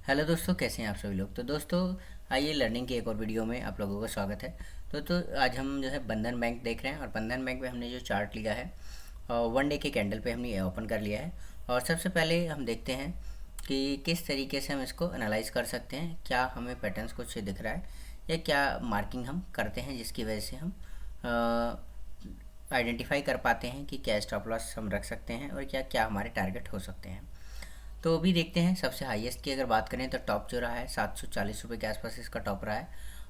Hello दोस्तों, कैसे हैं आप सभी लोग। तो दोस्तों, आइए लर्निंग की एक और वीडियो में आप लोगों का स्वागत है। तो आज हम जो है बंधन बैंक देख रहे हैं और बंधन बैंक में हमने जो चार्ट लिया है वन डे के कैंडल पे हमने ये ओपन कर लिया है। और सबसे पहले हम देखते हैं कि किस तरीके से हम इसको एनालाइज कर सकते हैं, क्या हमें पैटर्न्स कुछ दिख रहा है या क्या मार्किंग हम करते हैं जिसकी वजह से हम आइडेंटिफाई कर पाते हैं कि क्या स्टॉप लॉस हम रख सकते हैं और क्या क्या हमारे टारगेट हो सकते हैं। तो अभी देखते हैं सबसे हाईएस्ट की अगर बात करें तो टॉप जो रहा है 740 रुपये के आसपास इसका टॉप रहा है।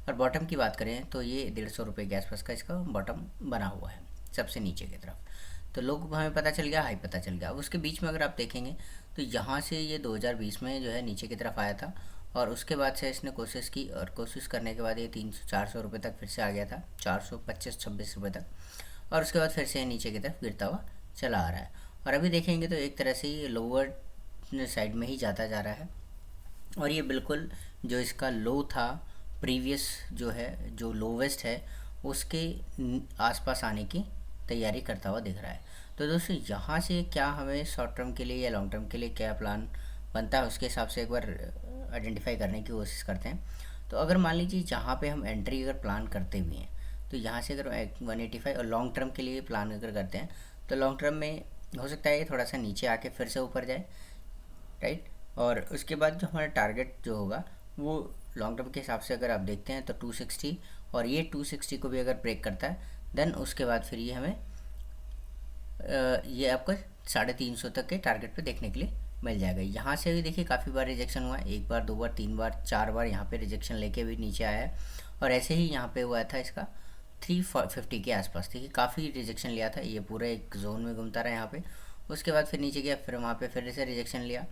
और बॉटम की बात करें तो ये 150 रुपये के आसपास का इसका बॉटम बना हुआ है सबसे नीचे की तरफ। तो लोग हमें पता चल गया, हाई पता चल गया। अब उसके बीच में अगर आप देखेंगे तो यहाँ से ये 2020 में जो है नीचे की तरफ आया था और उसके बाद से इसने कोशिश की और कोशिश करने के बाद ये 300-400 रुपये तक फिर से आ गया था, 425-26 रुपये तक। और उसके बाद फिर से नीचे की तरफ गिरता हुआ चला आ रहा है। और अभी देखेंगे तो एक तरह से ये लोअर साइड में ही जाता जा रहा है और ये बिल्कुल जो इसका लो था प्रीवियस जो है, जो लोवेस्ट है, उसके आसपास आने की तैयारी करता हुआ दिख रहा है। तो दोस्तों, यहाँ से क्या हमें शॉर्ट टर्म के लिए या लॉन्ग टर्म के लिए क्या प्लान बनता है उसके हिसाब से एक बार आइडेंटिफाई करने की कोशिश करते हैं। तो अगर मान लीजिए जहाँ पे हम एंट्री अगर प्लान करते भी हैं तो यहाँ से अगर 185 और लॉन्ग टर्म के लिए प्लान अगर करते हैं तो लॉन्ग टर्म में हो सकता है ये थोड़ा सा नीचे आके फिर से ऊपर जाए, राइट। और उसके बाद जो हमारा टारगेट जो होगा वो लॉन्ग टर्म के हिसाब से अगर आप देखते हैं तो 260, और ये 260 को भी अगर ब्रेक करता है देन उसके बाद फिर ये हमें ये आपको 350 तक के टारगेट पे देखने के लिए मिल जाएगा। यहाँ से भी देखिए काफ़ी बार रिजेक्शन हुआ है, एक बार, दो बार, तीन बार, चार बार यहाँ पे रिजेक्शन लेके भी नीचे आया है। और ऐसे ही यहाँ पे हुआ था इसका 350 के आसपास, देखिए काफ़ी रिजेक्शन लिया था, ये पूरा एक जोन में घूमता रहा यहाँ पे। उसके बाद फिर नीचे गया, फिर वहाँ पे फिर से रिजेक्शन लिया,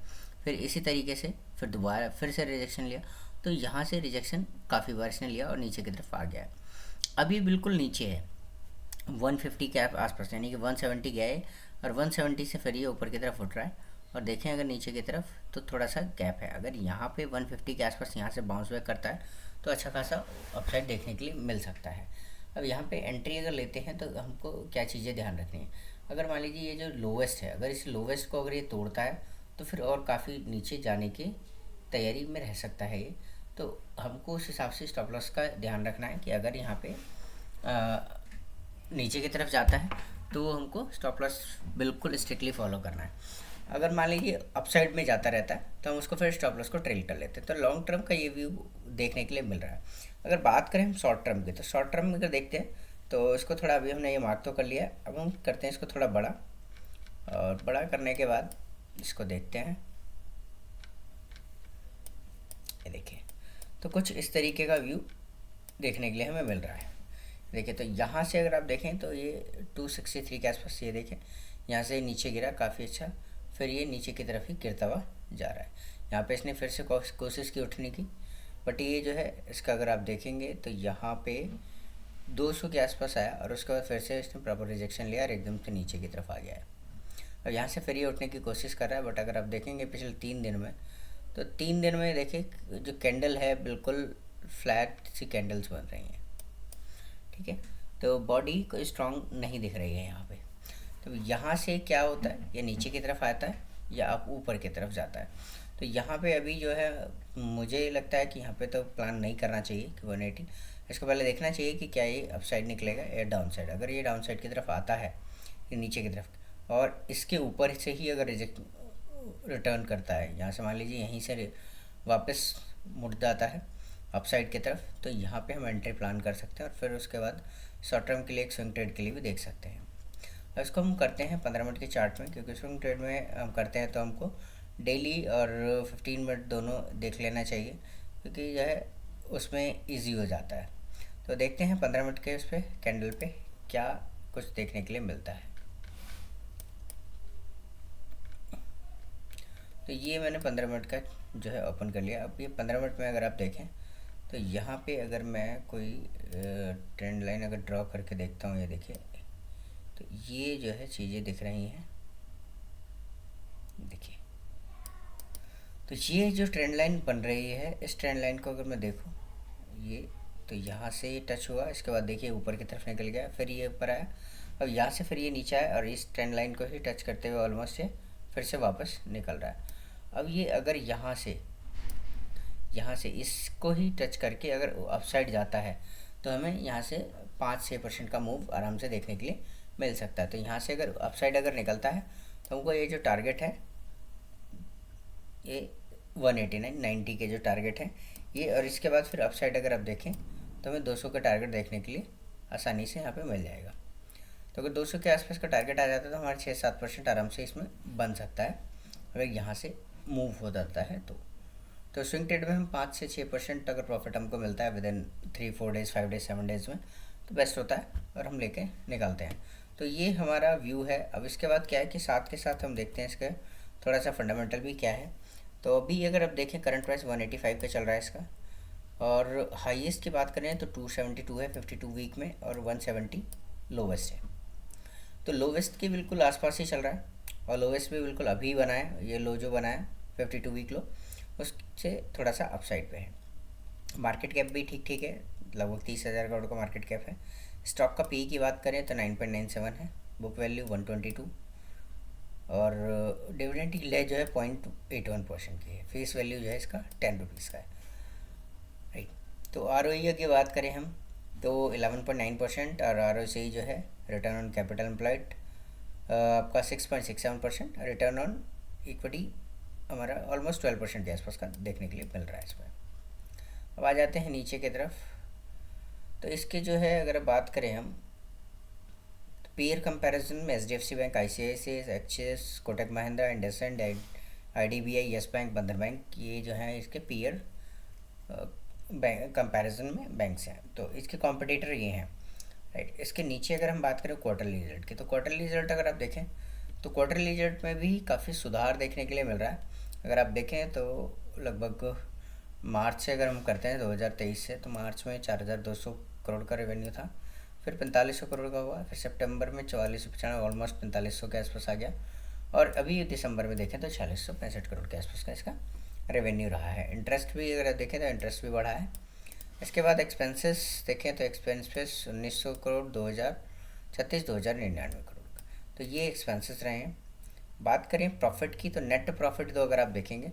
फिर इसी तरीके से फिर दोबारा फिर से रिजेक्शन लिया। तो यहाँ से रिजेक्शन काफ़ी बार इसने लिया और नीचे की तरफ आ गया है। अभी बिल्कुल नीचे है 150 के आसपास, यानी कि 170 गया है और 170 से फिर ये ऊपर की तरफ उठ रहा है। और देखें अगर नीचे की तरफ तो थोड़ा सा गैप है, अगर यहाँ पे 150 के आसपास यहाँ से बाउंस बैक करता है तो अच्छा खासा अपसाइड देखने के लिए मिल सकता है। अब यहाँ पे एंट्री अगर लेते हैं तो हमको क्या चीज़ें ध्यान रखनी है। अगर मान लीजिए ये जो लोवेस्ट है, अगर इस लोवेस्ट को अगर ये तोड़ता है तो फिर और काफ़ी नीचे जाने की तैयारी में रह सकता है ये। तो हमको उस हिसाब से स्टॉप लॉस का ध्यान रखना है कि अगर यहाँ पे नीचे की तरफ जाता है तो हमको स्टॉप लॉस बिल्कुल स्ट्रिक्टली फॉलो करना है। अगर मान लीजिए अपसाइड में जाता रहता है तो हम उसको फिर स्टॉप लॉस को ट्रेल कर लेते हैं। तो लॉन्ग टर्म का ये व्यू देखने के लिए मिल रहा है। अगर बात करें हम शॉर्ट टर्म की, तो शॉर्ट टर्म में अगर देखते हैं तो इसको थोड़ा, अभी हमने ये मार्क तो कर लिया, अब हम करते हैं इसको थोड़ा बड़ा, और बड़ा करने के बाद इसको देखते हैं। ये देखिए, तो कुछ इस तरीके का व्यू देखने के लिए हमें मिल रहा है। देखिए, तो यहाँ से अगर आप देखें तो ये 263 के आसपास, ये देखें यहाँ से नीचे गिरा काफ़ी अच्छा, फिर ये नीचे की तरफ ही गिरता हुआ जा रहा है। यहाँ पे इसने फिर से कोशिश की उठने की, बट ये जो है इसका अगर आप देखेंगे तो यहाँ पे 200 के आसपास आया और उसके बाद फिर से इसने प्रॉपर रिजेक्शन लिया और एकदम से नीचे की तरफ आ गया है। और यहाँ से फिर ये उठने की कोशिश कर रहा है, बट अगर आप देखेंगे पिछले 3 दिन में, तो 3 दिन में देखिए जो कैंडल है बिल्कुल फ्लैट सी कैंडल्स बन रही हैं, ठीक है। तो बॉडी को स्ट्रांग नहीं दिख रही है यहाँ पे। तो यहाँ से क्या होता है, ये नीचे की तरफ आता है या आप ऊपर की तरफ जाता है। तो यहाँ पे अभी जो है मुझे लगता है कि यहाँ पे तो प्लान नहीं करना चाहिए कि 180, इसको पहले देखना चाहिए कि क्या ये अप साइड निकलेगा या डाउन साइड। अगर ये डाउन साइड की तरफ आता है, ये नीचे की तरफ, और इसके ऊपर से ही अगर रिजेक्ट रिटर्न करता है, यहाँ से मान लीजिए यहीं से वापस मुड़ जाता है अपसाइड की तरफ, तो यहाँ पे हम एंट्री प्लान कर सकते हैं और फिर उसके बाद शॉर्ट टर्म के लिए एक स्विंग ट्रेड के लिए भी देख सकते हैं। अब इसको हम करते हैं 15 मिनट के चार्ट में, क्योंकि स्विंग ट्रेड में हम करते हैं तो हमको डेली और 15 मिनट दोनों देख लेना चाहिए, क्योंकि यह है उसमें ईजी हो जाता है। तो देखते हैं 15 मिनट के उस पर कैंडल पे क्या कुछ देखने के लिए मिलता है। तो ये मैंने 15 मिनट का जो है ओपन कर लिया। अब ये 15 मिनट में अगर आप देखें तो यहाँ पे अगर मैं कोई ट्रेंड लाइन अगर ड्रॉ करके देखता हूँ, ये देखिए, तो ये जो है चीज़ें दिख रही हैं, देखिए। तो ये जो ट्रेंड लाइन बन रही है, इस ट्रेंड लाइन को अगर मैं देखूँ, ये तो यहाँ से ये टच हुआ, इसके बाद देखिए ऊपर की तरफ निकल गया, फिर ये ऊपर आया, अब यहाँ से फिर ये नीचे आया और इस ट्रेंड लाइन को ही टच करते हुए ऑलमोस्ट ये फिर से वापस निकल रहा है। अब ये अगर यहाँ से यहाँ से इसको ही टच करके अगर अपसाइड जाता है तो हमें यहाँ से 5-6% का मूव आराम से देखने के लिए मिल सकता है। तो यहाँ से अगर अपसाइड अगर निकलता है तो हमको ये जो टारगेट है ये 189 90 के जो टारगेट है ये, और इसके बाद फिर अपसाइड अगर आप देखें तो हमें 200 का टारगेट देखने के लिए आसानी से यहाँ पे मिल जाएगा। तो अगर 200 के आसपास का टारगेट आ जाता है तो हमारे 6-7% आराम से इसमें बन सकता है अगर यहाँ से मूव हो जाता है तो स्विंग ट्रेड में हम 5 से 6% अगर प्रॉफिट हमको मिलता है with in 3-4 days 5 days 7 days में तो बेस्ट होता है और हम लेके निकालते हैं। तो ये हमारा व्यू है। अब इसके बाद क्या है कि साथ के साथ हम देखते हैं इसका थोड़ा सा फंडामेंटल भी क्या है। तो अभी अगर आप देखें करंट प्राइस 185 पे चल रहा है इसका, और हाईएस्ट की बात करें तो 272 है 52 वीक में, और 170 लोवेस्ट है। तो लोवेस्ट के बिल्कुल आसपास ही चल रहा है, और लोवेस्ट भी बिल्कुल अभी बना है, ये लो जो बना है 52 वीक लो उससे थोड़ा सा अपसाइड पे है। मार्केट कैप भी ठीक ठीक है, लगभग 30,000 करोड़ का मार्केट कैप है। स्टॉक का पी की बात करें तो 9.97 है, बुक वैल्यू 122, और डिविडेंड यील्ड जो है 0.81% की है। फेस वैल्यू जो है इसका 10 रुपीज़ का है, राइट। तो ROE की बात करें हम तो 11.9%, और ROCE जो है रिटर्न ऑन कैपिटल एम्प्लॉयड आपका 6.67%, रिटर्न ऑन इक्विटी हमारा ऑलमोस्ट 12% के आसपास का देखने के लिए मिल रहा है इसमें। अब आ जाते हैं नीचे की तरफ। तो इसके जो है अगर बात करें हम तो पीयर कंपैरिजन में HDFC bank, ICICI, axis, Kotak Mahindra, IndusInd, IDBI, yes bank, बंधन बैंक, ये जो है इसके पीयर बैंक कंपैरिजन में बैंक्स हैं। तो इसके कॉम्पिटिटर ये हैं, राइट। इसके नीचे अगर हम बात करें क्वार्टरली रिजल्ट की, तो क्वार्टरली रिजल्ट अगर आप देखें तो क्वार्टरली रिजल्ट में भी काफ़ी सुधार देखने के लिए मिल रहा है। अगर आप देखें तो लगभग मार्च से अगर हम करते हैं 2023 से, तो मार्च में 4,200 करोड़ का रेवेन्यू था, फिर 4,500 करोड़ का हुआ, फिर सितंबर में 4495, ऑलमोस्ट 4,500 के आसपास आ गया, और अभी दिसंबर में देखें तो 4,665 करोड़ के आसपास का इसका रेवेन्यू रहा है। इंटरेस्ट भी अगर देखें तो इंटरेस्ट भी बढ़ा है। इसके बाद एक्सपेंसेस देखें तो एक्सपेंसेस 1,900 करोड़ 2036, 2,099 करोड़ का, तो ये एक्सपेंसेस रहे हैं। बात करें प्रॉफिट की तो नेट प्रॉफिट तो अगर आप देखेंगे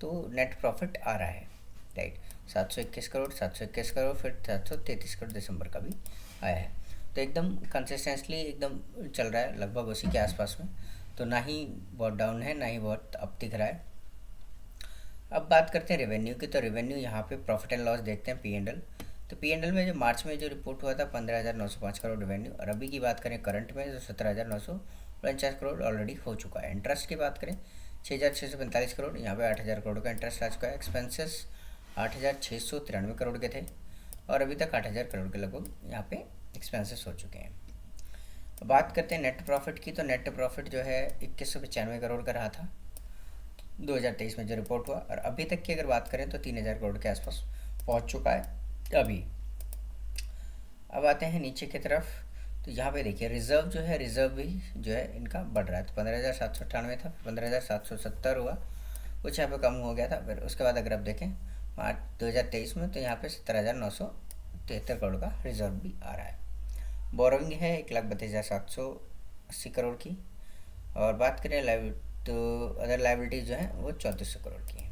तो नेट प्रॉफिट आ रहा है, राइट। 721 करोड़, 721 करोड़, फिर 733 करोड़ दिसंबर का भी आया है। तो एकदम कंसिस्टेंटली एकदम चल रहा है लगभग उसी के आसपास में, तो ना ही बहुत डाउन है ना ही बहुत अप दिख रहा है। अब बात करते हैं रेवेन्यू की, तो रेवेन्यू यहाँ पे प्रॉफिट एंड लॉस देखते हैं P&L। तो P&L में जो मार्च में जो रिपोर्ट हुआ था 15,905 करोड़ रेवेन्यू, और अभी की बात करें करंट में तो 17,949 करोड़ ऑलरेडी हो चुका है। इंटरेस्ट की बात करें 6,645 करोड़, यहाँ पे 8,000 करोड़ का इंटरेस्ट आ चुका है। एक्सपेंसेस 8,693 करोड़ के थे, और अभी तक 8,000 करोड़ के लगभग यहाँ पे एक्सपेंसेस हो चुके हैं। बात करते हैं नेट प्रॉफिट की, तो नेट प्रॉफिट जो है 2,195 करोड़ का रहा था 2023 में जो रिपोर्ट हुआ, और अभी तक की अगर बात करें तो 3,000 करोड़ के आसपास पहुंच चुका है अभी। अब आते हैं नीचे की तरफ, तो यहाँ पे देखिए रिजर्व जो है, रिजर्व भी जो है इनका बढ़ रहा है। तो 15,798 था, 15,770 हुआ, कुछ यहाँ पे कम हो गया था। फिर उसके बाद अगर आप देखें मार्च 2023 में तो यहाँ पे 17,973 करोड़ का रिजर्व भी आ रहा है। बोरोइंग है 1,32,780 करोड़ की, और बात करें तो अदर लाइबिलिटीज़ जो हैं वो 3,400 करोड़ की हैं,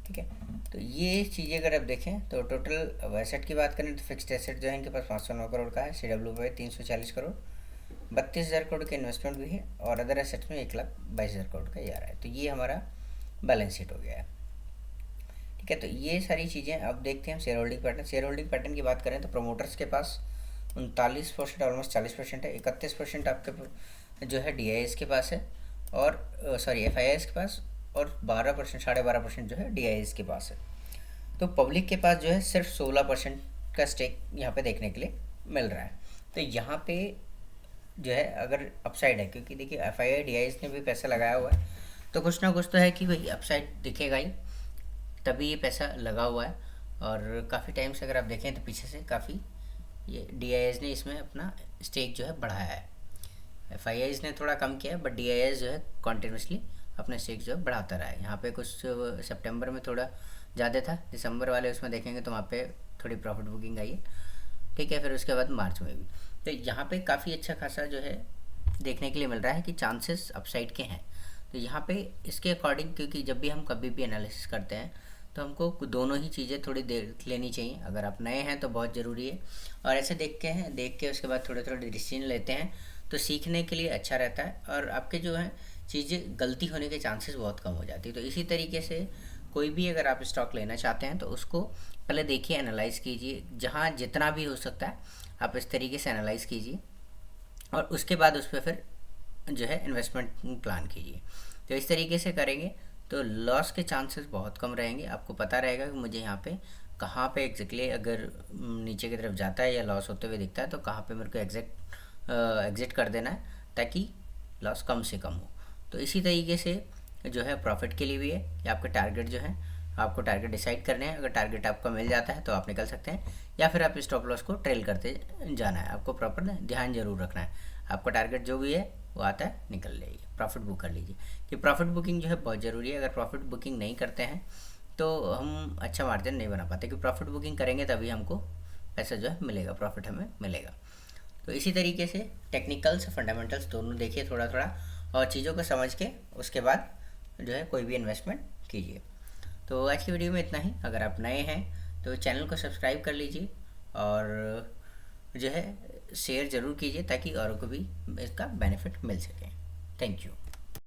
ठीक है। तो ये चीज़ें अगर आप देखें तो टोटल एसेट की बात करें तो फिक्स्ड एसेट जो है इनके पास 509 करोड़ का है, CW पे 340 करोड़, 32,000 करोड़ के इन्वेस्टमेंट भी है, और अदर एसेट्स में 1,22,000 करोड़ का ये आ रहा है। तो ये हमारा बैलेंस शीट हो गया है, ठीक है। तो ये सारी चीज़ें अब देखते हैं हम share holding pattern. Share holding pattern की बात करें तो प्रमोटर्स के पास 39%, ऑलमोस्ट 40% है। 31% आपके जो है DIS के पास है, और सॉरी FIIs के पास, और 12%, 12.5% जो है DIS के पास है। तो पब्लिक के पास जो है सिर्फ 16% का स्टेक यहाँ पे देखने के लिए मिल रहा है। तो यहाँ पे जो है अगर अपसाइड है, क्योंकि देखिए FII DIS ने भी पैसा लगाया हुआ है, तो कुछ ना कुछ तो है कि भाई अपसाइड दिखेगा ही, तभी ये पैसा लगा हुआ है। और काफ़ी टाइम से अगर आप देखें तो पीछे से काफ़ी ये DIS ने इसमें अपना स्टेक जो है बढ़ाया है। FIIs ने थोड़ा कम किया है, बट DIS जो है कॉन्टिन्यूसली अपना स्टेक जो है बढ़ाता रहा है। यहाँ पे कुछ सितंबर में थोड़ा ज़्यादा था, दिसंबर वाले उसमें देखेंगे तो वहाँ पे थोड़ी प्रॉफिट बुकिंग आई है, ठीक है। फिर उसके बाद मार्च में भी, तो यहाँ पे काफ़ी अच्छा खासा जो है देखने के लिए मिल रहा है कि चांसेस अपसाइड के हैं। तो यहाँ पे इसके अकॉर्डिंग, क्योंकि जब भी हम कभी भी एनालिसिस करते हैं तो हमको दोनों ही चीज़ें थोड़ी देख लेनी चाहिए। अगर आप नए हैं तो बहुत ज़रूरी है, और ऐसे देख के उसके बाद थोड़े थोड़े डिसीजन लेते हैं तो सीखने के लिए अच्छा रहता है, और आपके जो है चीज़ें गलती होने के चांसेस बहुत कम हो जाती है। तो इसी तरीके से कोई भी अगर आप स्टॉक लेना चाहते हैं तो उसको पहले देखिए, एनालाइज़ कीजिए, जहाँ जितना भी हो सकता है आप इस तरीके से एनालाइज़ कीजिए, और उसके बाद उस पर फिर जो है इन्वेस्टमेंट प्लान कीजिए। तो इस तरीके से करेंगे तो लॉस के चांसेस बहुत कम रहेंगे। आपको पता रहेगा कि मुझे यहाँ पे कहाँ पे एग्जैक्टली अगर नीचे की तरफ जाता है या लॉस होते हुए दिखता है तो कहाँ पे मेरे को एग्जिट कर देना है, ताकि लॉस कम से कम हो। तो इसी तरीके से जो है प्रॉफिट के लिए भी है कि आपके टारगेट जो है, आपको टारगेट डिसाइड करने हैं। अगर टारगेट आपका मिल जाता है तो आप निकल सकते हैं, या फिर आप स्टॉप लॉस को ट्रेल करते जाना है। आपको प्रॉपर ध्यान जरूर रखना है, आपका टारगेट जो भी है वो आता है निकल लीजिए, प्रॉफिट बुक कर लीजिए। कि प्रॉफिट बुकिंग जो है बहुत ज़रूरी है। अगर प्रॉफिट बुकिंग नहीं करते हैं तो हम अच्छा मार्जिन नहीं बना पाते, क्योंकि प्रॉफिट बुकिंग करेंगे तभी हमको पैसा जो है मिलेगा, प्रॉफिट हमें मिलेगा। तो इसी तरीके से टेक्निकल्स फंडामेंटल्स दोनों देखिए थोड़ा थोड़ा, और चीज़ों को समझ के उसके बाद जो है कोई भी इन्वेस्टमेंट कीजिए। तो आज की वीडियो में इतना ही। अगर आप नए हैं तो चैनल को सब्सक्राइब कर लीजिए, और जो है शेयर ज़रूर कीजिए, ताकि औरों को भी इसका बेनिफिट मिल सके। Thank you.